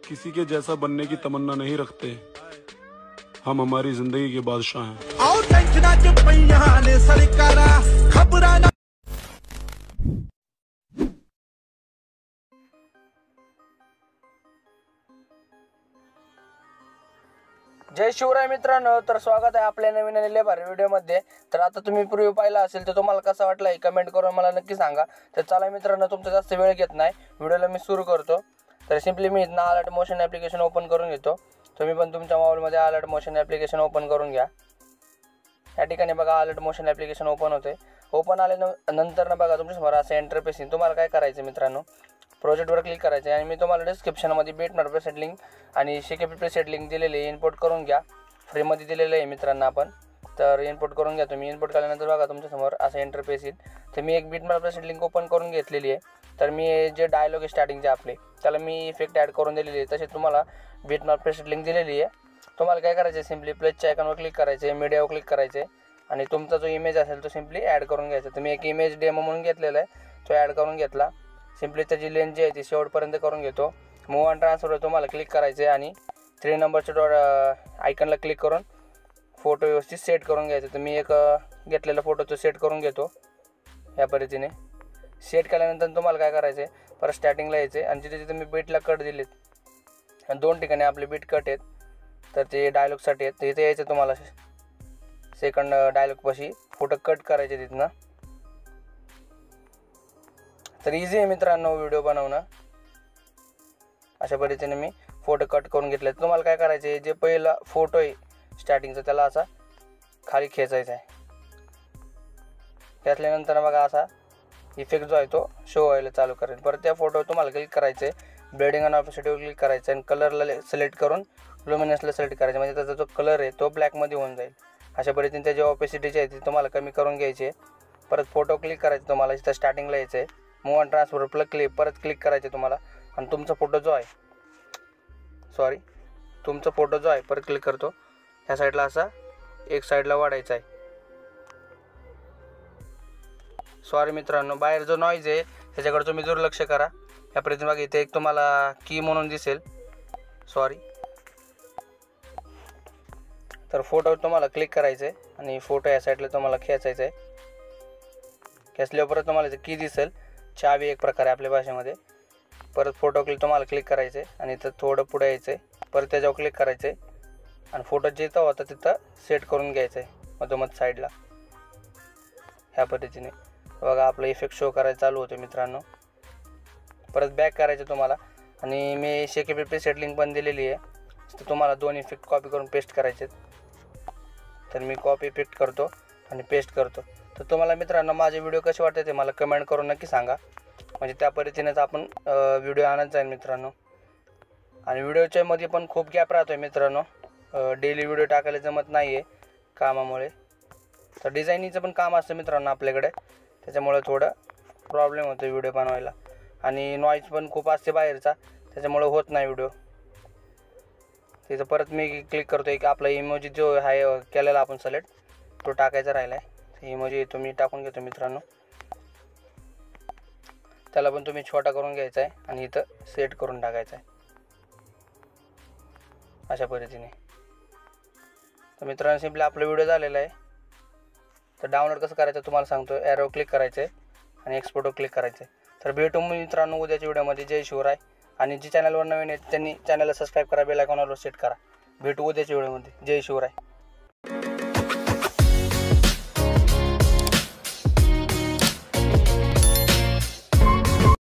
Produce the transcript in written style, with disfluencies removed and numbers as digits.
किसी के जैसा बनने की तमन्ना नहीं रखते, हम हमारी जिंदगी के बादशाह हैं। जय शिवराय मित्रांनो, तर स्वागत आहे आपल्या नवीन आलेल्या भारी व्हिडिओमध्ये। तर आता तुम्ही प्रिव्ह्यू पाहिला असेल तर तुम्हाला कसा वाटला हे कमेंट करून मला नक्की सांगा। तर चला मित्रांनो, तुमचा जास्त वेळ घेत नाही, व्हिडिओला मी सुरू करतो। तर सिंपली मी इथनं अलर्ट मोशन ॲप्लिकेशन ओपन करून घेतो। तुम्ही पण तुमच्या मोबाईलमध्ये अलर्ट मोशन ॲप्लिकेशन ओपन करून घ्या। या ठिकाणी बघा अलर्ट मोशन ॲप्लिकेशन ओपन होते। ओपन आल्यानंतर बघा तुमच्यासमोर असं इंटरफेस येईल। तुम्हाला काय करायचं मित्रांनो, प्रोजेक्टवर क्लिक करायचं आणि मी तुम्हाला डिस्क्रिप्शनमध्ये बिटमॅप प्रीसेट लिंक आणि शेकेपी प्रीसेट लिंक दिलेली आहे, इम्पोर्ट करून घ्या। फ्रीमध्ये दिलेलं आहे मित्रांनो आपण, तर इम्पोर्ट करून घ्या तुम्ही। इम्पोर्ट केल्यानंतर बघा तुमच्यासमोर असं इंटरफेस येईल। तर मी एक बिटमॅप प्रीसेट लिंक ओपन करून घेतलेली आहे। तर मी जे डायलॉग आहे स्टार्टिंगचे आपले, त्याला मी इफेक्ट ॲड करून दिलेली आहे। तसे तुम्हाला बिटमॅप प्रीसेट लिंक दिलेली आहे। तुम्हाला काय करायचं आहे, सिम्पली प्लसच्या आयकॉनवर क्लिक करायचं आहे, मीडियावर क्लिक करायचं आहे आणि तुमचा जो इमेज असेल तो सिम्पली ॲड करून घ्यायचा। तर मी एक इमेज डेमो म्हणून घेतलेला आहे, तो ॲड करून घेतला। सिम्पली त्याची लेंथ जी आहे ती शेवटपर्यंत करून घेतो। मूव अँड ट्रान्सफरवर तुम्हाला क्लिक करायचं आहे आणि 3 नंबरच्या डॉट आयकनला क्लिक करून फोटो व्यवस्थित सेट करून घ्यायचं। तर मी एक घेतलेला फोटोचं सेट करून घेतो या पद्धतीने। सेट केल्यानंतर तुम्हाला काय करायचं आहे, परत स्टार्टिंगला यायचं आहे आणि जिथे जिथे मी बीटला कट दिलेत, 2 ठिकाणी आपले बीट कट आहेत, तर ते डायलॉगसाठी आहेत। तर इथे यायचं तुम्हाला सेकंड डायलॉगपाशी फोटो कट करायचे तिथनं। तर इझी आहे मित्रांनो व्हिडिओ बनवणं। अशा पद्धतीने मी फोटो कट करून घेतले। तुम्हाला काय करायचं आहे, जे पहिला फोटो आहे स्टार्टिंगचा त्याला असा खाली खेचायचा आहे। खेचल्यानंतर बघा असा इफेक्ट जो आहे तो शो व्हायला चालू करेल। परत त्या फोटोवर तुम्हाला क्लिक करायचं आहे, ब्लेडिंग आणि ऑपोसिटीवर क्लिक करायचं आणि कलरला सिलेक्ट करून लुमिनसला सिलेक्ट करायचं, म्हणजे त्याचा जो कलर आहे तो ब्लॅकमध्ये होऊन जाईल। अशा पद्धतीने त्याची ऑपोसिटी जी आहे ती तुम्हाला कमी करून घ्यायची आहे। परत फोटो क्लिक करायचं तुम्हाला, इथं स्टार्टिंगला यायचं आहे, मूव अँड ट्रान्सफर परत क्लिक करायचे तुम्हाला आणि तुमचा फोटो जो आहे परत क्लिक करतो, ह्या साईडला असा एक साईडला वाढायचा आहे। सॉरी मित्रांनो, बाहेर जो नॉईज आहे त्याच्याकडे तुम्ही दुर्लक्ष करा। या पद्धतीने बघा इथे एक तुम्हाला की म्हणून दिसेल, सॉरी। तर फोटो तुम्हाला क्लिक करायचं आहे आणि फोटो या साईडला तुम्हाला खेचायचा आहे। खेचल्यावर परत तुम्हाला की दिसेल, चावी एक प्रकारे आपल्या भाषेमध्ये। परत फोटो तुम्हाला क्लिक करायचं आहे आणि इथं थोडं पुढे यायचं आहे, परत त्याच्यावर क्लिक करायचं आहे आणि फोटो जिथं होता तिथं सेट करून घ्यायचं आहे मधोमध साईडला। ह्या पद्धतीने बघा आपलं इफेक्ट शो करायला चालू होतं मित्रांनो। परत बॅक करायचं तुम्हाला आणि मी शेकेपी प्रीसेट लिंक पण दिलेली आहे, तर तुम्हाला 2 इफेक्ट कॉपी करून पेस्ट करायचे। तर मी कॉपी पेस्ट करतो आणि पेस्ट करतो। तर तुम्हाला मित्रांनो माझे व्हिडिओ कसे वाटते ते मला कमेंट करून नक्की सांगा, म्हणजे त्या पद्धतीनेच आपण व्हिडिओ आणत जाईल मित्रांनो। आणि व्हिडिओच्या मध्ये पण खूप गॅप राहतो आहे मित्रांनो, डेली व्हिडिओ टाकायला जमत नाही आहे कामामुळे। तर डिझायनिंगचं पण काम असतं मित्रांनो आपल्याकडे, त्याच्यामुळे थोडं प्रॉब्लेम होतो व्हिडिओ बनवायला आणि नॉईज पण खूप असते बाहेरचा, त्याच्यामुळे होत नाही व्हिडिओ। तिथं परत मी क्लिक करतो की आपला इमोजी जो आहे केलेला आपण सिलेक्ट तो टाकायचा राहिला आहे। इमोजी तुम्ही टाकून घेतो मित्रांनो, त्याला पण तुम्ही छोटा करून घ्यायचा आहे आणि इथं सेट करून टाकायचा आहे अशा पद्धतीने। तर मित्रांनो सिम्पली आपला व्हिडिओ झालेला आहे। तर डाउनलोड कसं करायचं तुम्हाला सांगतो, ॲरो क्लिक करायचं आहे आणि एक्सपोर्टवर क्लिक करायचं आहे। तर भेटू मित्रांनो उद्याच्या व्हिडिओमध्ये। जय शिवराय। आणि जे चॅनलवर नवीन आहेत त्यांनी चॅनलला सबस्क्राईब करा, बेल आयकॉनवर सेट करा। भेटू उद्याच्या व्हिडिओमध्ये। जय शिवराय।